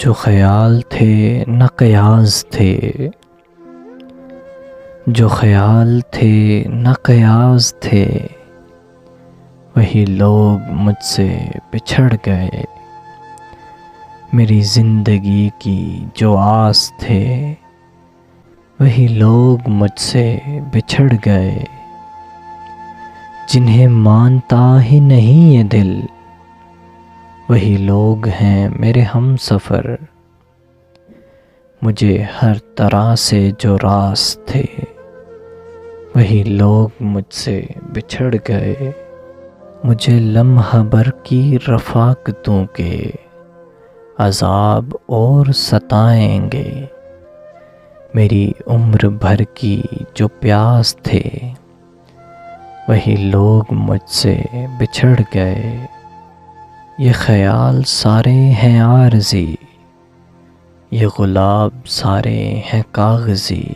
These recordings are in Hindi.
जो ख्याल थे न कयास थे, जो ख्याल थे न कयास थे, वही लोग मुझसे बिछड़ गए। मेरी ज़िंदगी की जो आस थे, वही लोग मुझसे बिछड़ गए। जिन्हें मानता ही नहीं ये दिल, वही लोग हैं मेरे हम सफ़र। मुझे हर तरह से जो रास थे, वही लोग मुझसे बिछड़ गए। मुझे लम्हा भर की रफ़ाक़तों के अज़ाब और सताएंगे। मेरी उम्र भर की जो प्यास थे, वही लोग मुझसे बिछड़ गए। ये ख़याल सारे हैं आरज़ी, ये गुलाब सारे हैं कागज़ी।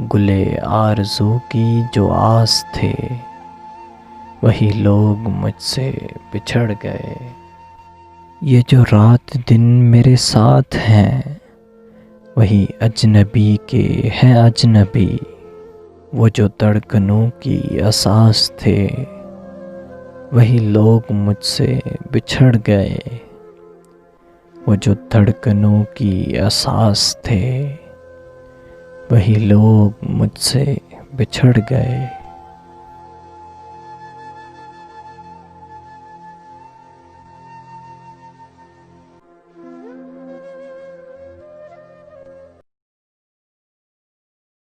गुले आरज़ू की जो आस थे, वही लोग मुझसे बिछड़ गए। ये जो रात दिन मेरे साथ हैं, वही अजनबी के हैं अजनबी। वो जो धड़कनों की असास थे, वही लोग मुझसे बिछड़ गए। वो जो धड़कनों की असास थे, वही लोग मुझसे बिछड़ गए।